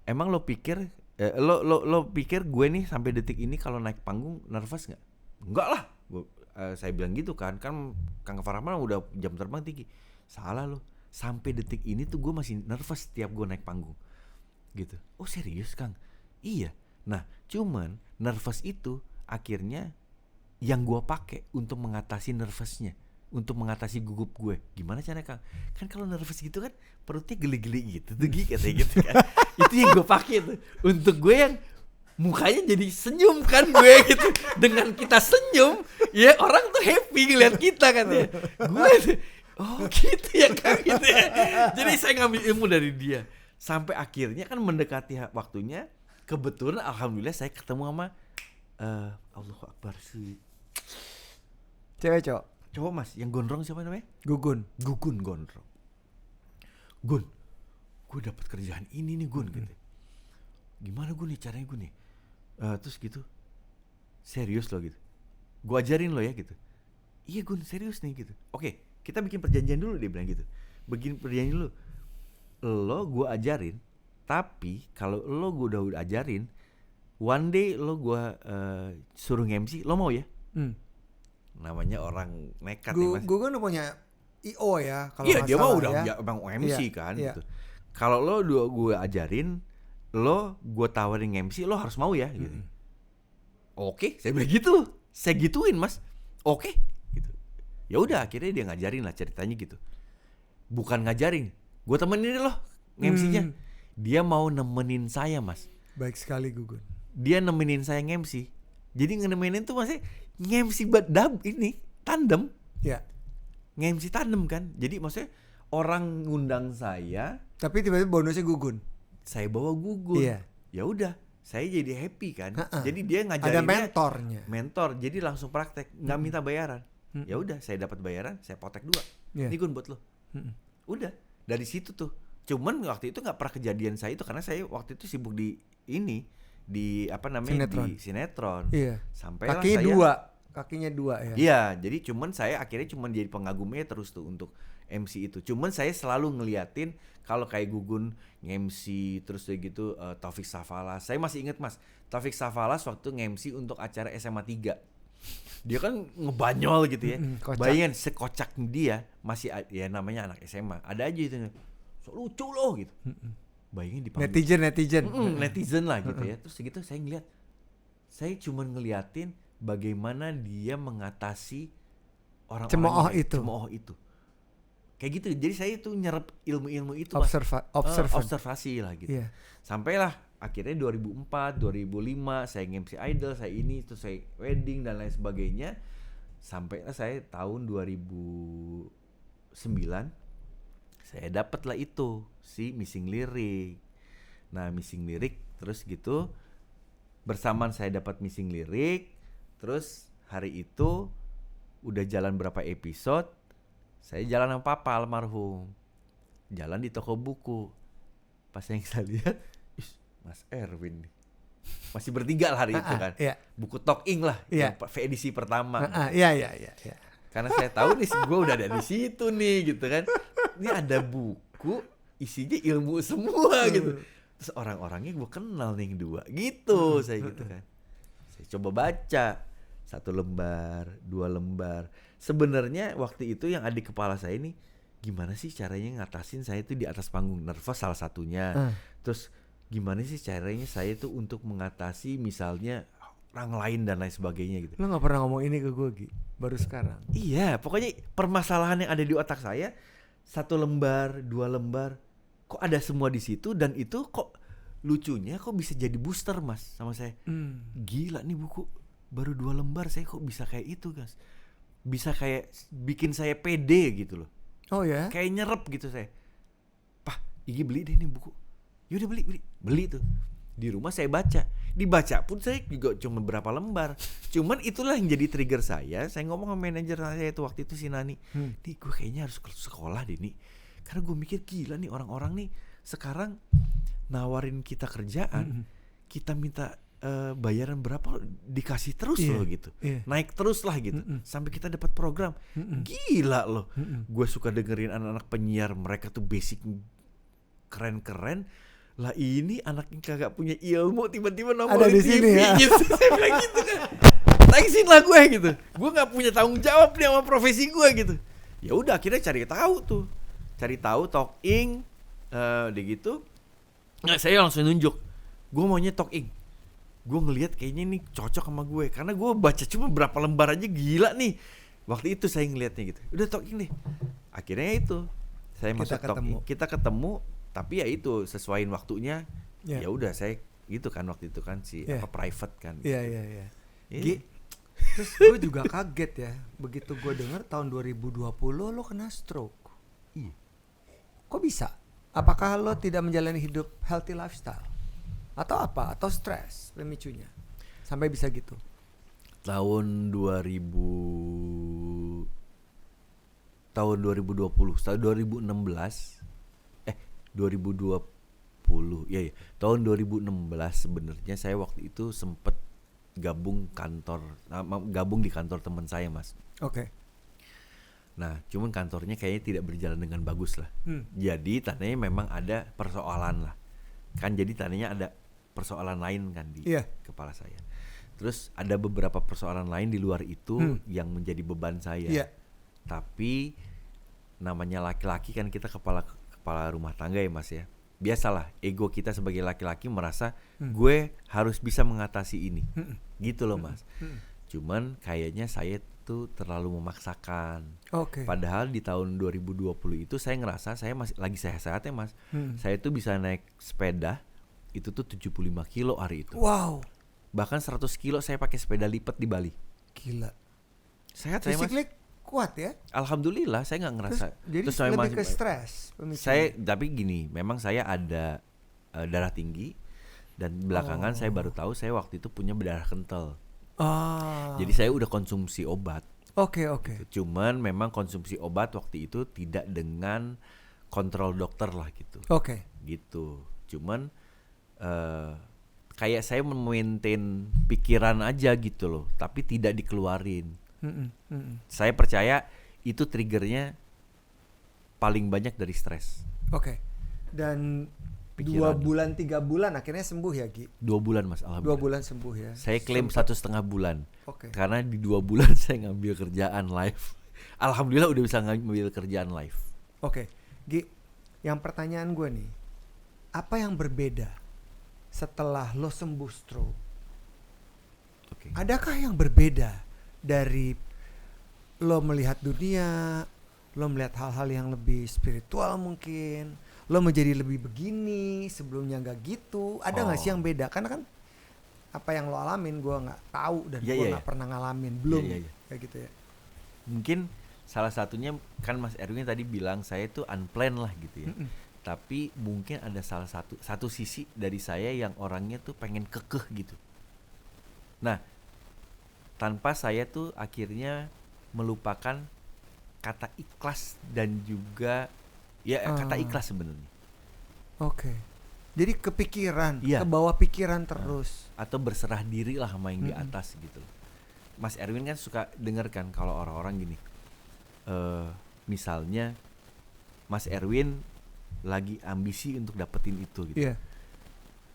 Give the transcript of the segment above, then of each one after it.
emang lo pikir lo pikir gue nih sampai detik ini kalau naik panggung nervous nggak? Enggak lah. Saya bilang gitu kan Kang Farahman udah jam terbang tinggi. Salah lo. Sampai detik ini tuh gue masih nervous setiap gue naik panggung. Gitu. Oh serius Kang? Iya. Nah, cuman nervous itu akhirnya yang gue pakai untuk mengatasi nervousnya, untuk mengatasi gugup gue. Gimana caranya Kang? Kan kalau nervous gitu kan perutnya geli-geli gitu tuh katanya gitu kan. Itu yang gue pakai tuh untuk gue yang mukanya jadi senyum kan gue gitu. Dengan kita senyum, ya orang tuh happy ngeliat kita kan ya. Gue tuh, oh gitu ya Kang gitu ya. Jadi saya ngambil ilmu dari dia. Sampai akhirnya kan mendekati waktunya, kebetulan alhamdulillah saya ketemu sama Allahu Akbar sih. Cewek cowok? Cowok Mas, yang gondrong siapa namanya? Gugun Gondrong. Gun, gue dapat kerjaan ini nih Gun gitu. Gimana gue nih caranya gue nih? Terus gitu, serius lo gitu. Gue ajarin lo ya gitu. Iya Gun, serius nih gitu. Oke, kita bikin perjanjian dulu, dia bilang gitu. Bikin perjanjian dulu. Lo gue ajarin, tapi kalau lo gue udah ajarin, one day lo gue suruh MC, lo mau ya? Namanya orang nekat nih Mas. Gue kan udah punya IO ya. Iya dia mah udah emang MC kan gitu. Kalau lo gue ajarin, lo gue tawarin MC, lo harus mau ya gitu. Oke, saya bilang gitu. Saya gituin Mas. Oke gitu. Ya udah akhirnya dia ngajarin lah ceritanya gitu. Bukan ngajarin, gue temenin lo MC-nya. Dia mau nemenin saya Mas. Baik sekali Gugun. Dia nemenin saya MC. Jadi nemenin tuh maksudnya nge-MC ini tandem. Ya. Nge-MC tandem kan. Jadi maksudnya orang ngundang saya, tapi tiba-tiba bonusnya Gugun. Saya bawa Gugun. Iya. Ya udah, saya jadi happy kan. Jadi dia ngajarinnya ada mentornya. Mentor. Jadi langsung praktek, enggak minta bayaran. Ya udah, saya dapat bayaran, saya potek 2. Ini Gun buat lo. Udah, dari situ tuh. Cuman waktu itu enggak pernah kejadian saya itu karena saya waktu itu sibuk di sinetron. Iya. Sampai kakinya dua ya. Iya, jadi saya akhirnya jadi pengagumnya terus tuh untuk MC itu. Cuman saya selalu ngeliatin kalau kayak Gugun nge-MC terus kayak gitu, Taufik Safalas. Saya masih inget Mas, Taufik Safalas waktu nge-MC untuk acara SMA 3. Dia kan ngebanyol gitu ya. Bayangin sekocak dia masih ya namanya anak SMA. Ada aja itu. So lucu loh gitu. Bayangin di netizen lah gitu ya. Terus segitu saya ngeliat, saya cuma ngeliatin bagaimana dia mengatasi orang-orang cemooh itu. Kayak gitu. Jadi saya itu nyerap ilmu-ilmu itu observasi lah gitu. Yeah. Sampailah akhirnya 2004, 2005 saya nge-MC Idol, saya ini, terus saya wedding dan lain sebagainya. Sampailah saya tahun 2009 saya dapat lah itu si Missing Lyric. Nah Missing Lyric terus gitu bersamaan saya dapat Missing Lyric. Terus hari itu udah jalan berapa episode, saya jalan sama papa almarhum, jalan di toko buku. Pas yang saya lihat, Mas Erwin nih masih bertiga lah hari itu kan. Buku Talking lah, edisi pertama. Iya. Karena saya tahu nih gue udah ada di situ nih gitu kan. Ini ada buku isinya ilmu semua gitu. Terus orang-orangnya gue kenal nih yang 2 gitu. Saya gitu kan. Saya coba baca 1 lembar, 2 lembar. Sebenarnya waktu itu yang ada di kepala saya ini, gimana sih caranya ngatasin saya itu di atas panggung, nervous salah satunya. Terus gimana sih caranya saya itu untuk mengatasi misalnya orang lain dan lain sebagainya gitu. Lo gak pernah ngomong ini ke gue Gi, baru sekarang. Iya, pokoknya permasalahan yang ada di otak saya 1 lembar, 2 lembar, kok ada semua di situ. Dan itu kok lucunya kok bisa jadi booster Mas sama saya. Gila nih buku baru 2 lembar saya kok bisa kayak itu guys. Bisa kayak bikin saya pede gitu loh. Oh ya? Kayak nyerep gitu saya. Pah, Igi beli deh nih buku. Yaudah beli tuh. Di rumah saya baca. Dibaca pun saya juga cuma berapa lembar. Cuman itulah yang jadi trigger saya. Saya ngomong sama manajer saya itu waktu itu si Nani. Nih gue kayaknya harus ke sekolah deh nih. Karena gue mikir gila nih orang-orang nih sekarang nawarin kita kerjaan. Kita minta bayaran berapa dikasih terus loh gitu. Naik terus lah gitu. Sampai kita dapat program. Gila loh. Gue suka dengerin anak-anak penyiar, mereka tuh basic keren-keren. Lah ini anak yang kagak punya ilmu tiba-tiba Ada nongol di di sini TV ya. gitu. Saya bilang gitu kan. Thanksin lah gue gitu. Gue nggak punya tanggung jawab nih sama profesi gue gitu. Ya udah akhirnya cari tahu tuh. Cari tahu talking udah gitu. Nah, saya langsung nunjuk. Gue maunya talking. Gue ngelihat kayaknya ini cocok sama gue karena gue baca cuma berapa lembar aja gila nih. Waktu itu saya ngelihatnya gitu. Udah talking deh. Akhirnya itu saya Kita masuk talking. Kita ketemu tapi ya itu sesuaiin waktunya. Ya. Ya udah saya gitu kan waktu itu kan Ya. private kan. Iya, iya, iya. Iya. Gi, terus gue juga kaget ya. Begitu gue denger tahun 2020 lo kena stroke. Iya. Kok bisa? Apakah lo tidak menjalani hidup healthy lifestyle? Atau apa? Atau stres pemicunya? Sampai bisa gitu. Tahun 2020 tahun 2016 ya tahun 2016 sebenarnya saya waktu itu sempet gabung di kantor teman saya mas. Oke. Nah cuman kantornya kayaknya tidak berjalan dengan bagus lah. Jadi tandanya memang ada persoalan lah kan, jadi tandanya ada persoalan lain kan di kepala saya. Terus ada beberapa persoalan lain di luar itu yang menjadi beban saya. Iya. Tapi namanya laki-laki kan kita kepala rumah tangga ya mas ya. Biasalah ego kita sebagai laki-laki merasa gue harus bisa mengatasi ini. Gitu loh mas. Cuman kayaknya saya tuh terlalu memaksakan. Oke. Padahal di tahun 2020 itu saya ngerasa saya masih lagi sehat-sehatnya mas. Saya tuh bisa naik sepeda itu tuh 75 kilo hari itu. Wow. Bahkan 100 kilo saya pakai sepeda lipat di Bali. Gila. Sehat saya mas. Physically kuat ya. Alhamdulillah saya nggak ngerasa. Jadi saya lebih ke stres pemicunya. Saya tapi gini, memang saya ada darah tinggi dan belakangan saya baru tahu saya waktu itu punya berdarah kental. Jadi saya udah konsumsi obat. Oke. Cuman memang konsumsi obat waktu itu tidak dengan kontrol dokter lah gitu. Oke. Gitu. Cuman kayak saya memaintain pikiran aja gitu loh, tapi tidak dikeluarin. Saya percaya itu triggernya paling banyak dari stres. Oke. Dan Pikiran. 2 bulan 3 bulan akhirnya sembuh ya Gi? 2 bulan mas, 2 alhamdulillah. bulan sembuh ya. Saya klaim 1,5 bulan. Oke. Karena di 2 bulan saya ngambil kerjaan live. Alhamdulillah udah bisa ngambil kerjaan live. Oke. Gi, yang pertanyaan gue nih, apa yang berbeda setelah lo sembuh stroke? Oke. Adakah yang berbeda dari lo melihat dunia, lo melihat hal-hal yang lebih spiritual mungkin, lo menjadi lebih begini, sebelumnya nggak gitu? Ada nggak sih yang beda? Karena kan apa yang lo alamin gue nggak tahu dan gue nggak pernah ngalamin, belum kayak gitu ya. Mungkin salah satunya kan Mas Erwin tadi bilang saya tuh unplanned lah gitu ya. Tapi mungkin ada salah satu sisi dari saya yang orangnya tuh pengen kekeh gitu. Nah, tanpa saya tuh akhirnya melupakan kata ikhlas dan juga kata ikhlas sebenarnya. Oke. Jadi kepikiran, Iya. ke bawah pikiran terus. Atau berserah diri lah sama yang di atas gitu. Mas Erwin kan suka denger kan kalau orang-orang gini. Misalnya Mas Erwin lagi ambisi untuk dapetin itu gitu. Iya.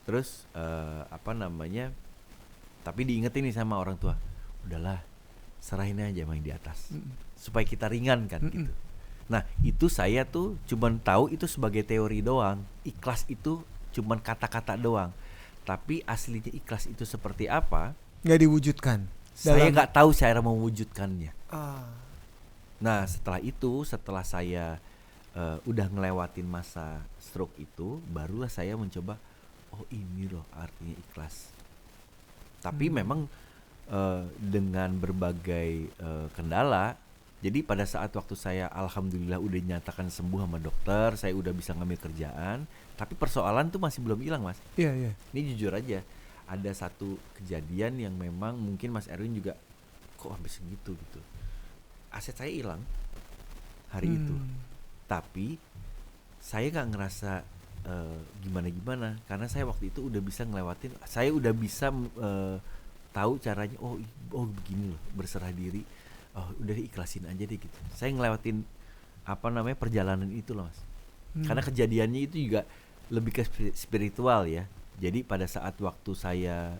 Terus tapi diingetin nih sama orang tua, udahlah serahin aja sama yang di atas, supaya kita ringan kan gitu. Nah itu saya tuh cuman tahu itu sebagai teori doang. Ikhlas itu cuman kata-kata doang. Tapi aslinya ikhlas itu seperti apa? Nggak diwujudkan. Saya nggak tahu cara mewujudkannya. Nah setelah saya udah ngelewatin masa stroke itu, barulah saya mencoba, oh ini loh artinya ikhlas. Tapi memang dengan berbagai kendala. Jadi pada saat waktu saya alhamdulillah udah dinyatakan sembuh sama dokter, saya udah bisa ngambil kerjaan, tapi persoalan tuh masih belum hilang mas. Iya. Ini jujur aja, ada satu kejadian yang memang mungkin Mas Erwin juga kok sampai segitu gitu. Aset saya hilang hari itu, tapi saya nggak ngerasa gimana karena saya waktu itu udah bisa ngelewatin, saya udah bisa tahu caranya. Oh begini loh, berserah diri. Oh udah ikhlasin aja deh gitu. Saya ngelewatin perjalanan itu loh mas. Karena kejadiannya itu juga lebih ke spiritual ya. Jadi pada saat waktu saya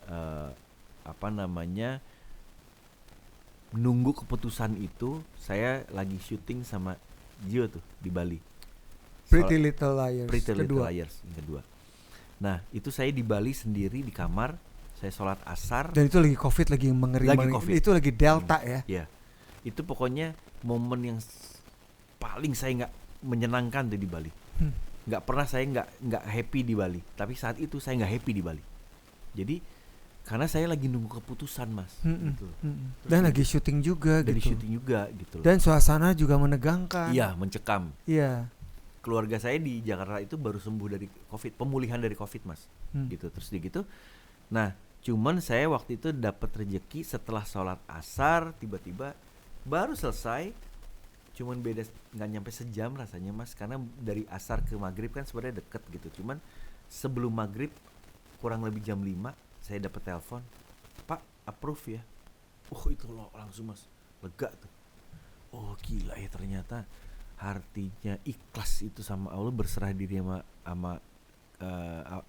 nunggu keputusan itu, saya lagi syuting sama Gio tuh di Bali. Pretty Little Liars Pretty Little kedua. Liars yang kedua. Nah, itu saya di Bali sendiri di kamar, saya sholat asar. Dan itu lagi COVID, lagi mengeri. Lagi COVID. Itu lagi Delta ya. Ya, itu pokoknya momen yang paling saya nggak menyenangkan tuh di Bali. Nggak pernah saya nggak happy di Bali. Tapi saat itu saya nggak happy di Bali. Jadi karena saya lagi nunggu keputusan, Mas. Gitu. Dan lagi syuting juga Dari gitu. syuting juga gitu. Dan suasana juga menegangkan. Iya, mencekam. Iya. Keluarga saya di Jakarta itu baru sembuh dari COVID, pemulihan dari COVID, Mas. Gitu. Terus gitu. Nah, cuman saya waktu itu dapat rezeki setelah sholat asar, tiba-tiba baru selesai. Cuman beda nggak nyampe sejam rasanya, Mas, karena dari asar ke maghrib kan sebenarnya deket gitu. Cuman sebelum maghrib kurang lebih jam 5 saya dapat telepon, Pak, approve ya. Itu loh langsung, Mas, lega tuh. Oh gila ya, ternyata artinya ikhlas itu sama Allah, berserah diri sama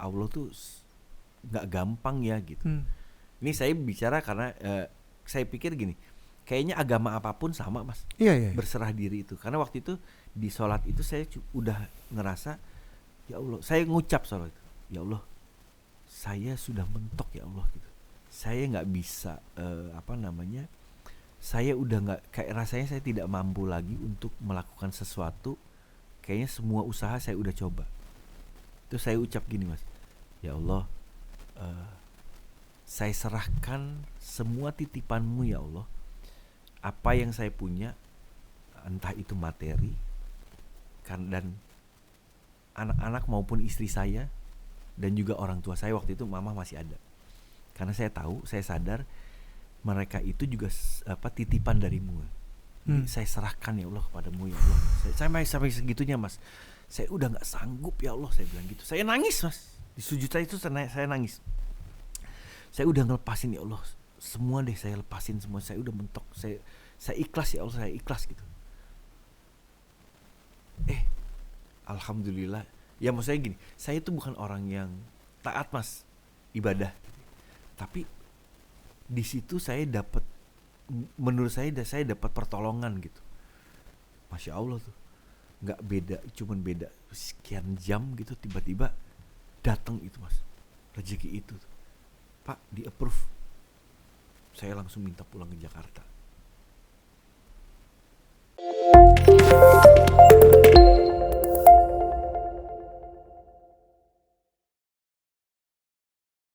Allah tuh nggak gampang ya gitu. Ini saya bicara karena saya pikir gini, kayaknya agama apapun sama, Mas. Iya. Berserah diri itu. Karena waktu itu di sholat itu saya udah ngerasa, ya Allah, saya ngucap sholat itu, ya Allah, saya sudah mentok ya Allah gitu. Saya nggak bisa saya udah nggak, kayak rasanya saya tidak mampu lagi untuk melakukan sesuatu. Kayaknya semua usaha saya udah coba. Terus saya ucap gini, Mas, ya Allah, saya serahkan semua titipanmu ya Allah. Apa yang saya punya, entah itu materi dan anak-anak maupun istri saya, dan juga orang tua saya waktu itu, mama masih ada. Karena saya tahu, saya sadar mereka itu juga titipan darimu. Jadi saya serahkan ya Allah kepadamu ya Allah. Sampai segitunya, Mas. Saya udah nggak sanggup ya Allah, saya bilang gitu. Saya nangis, Mas. Di sujud saya itu saya nangis. Saya udah ngelepasin ya Allah. Semua deh saya lepasin semua. Saya udah mentok. Saya ikhlas ya Allah, saya ikhlas gitu. Alhamdulillah. Ya maksudnya gini, saya itu bukan orang yang taat, Mas, ibadah. Tapi di situ saya dapat, menurut saya dapat pertolongan gitu. Masya Allah tuh, nggak beda, cuman beda sekian jam gitu, tiba-tiba datang itu, Mas, rezeki itu tuh. Pak, di approve. Saya langsung minta pulang ke Jakarta.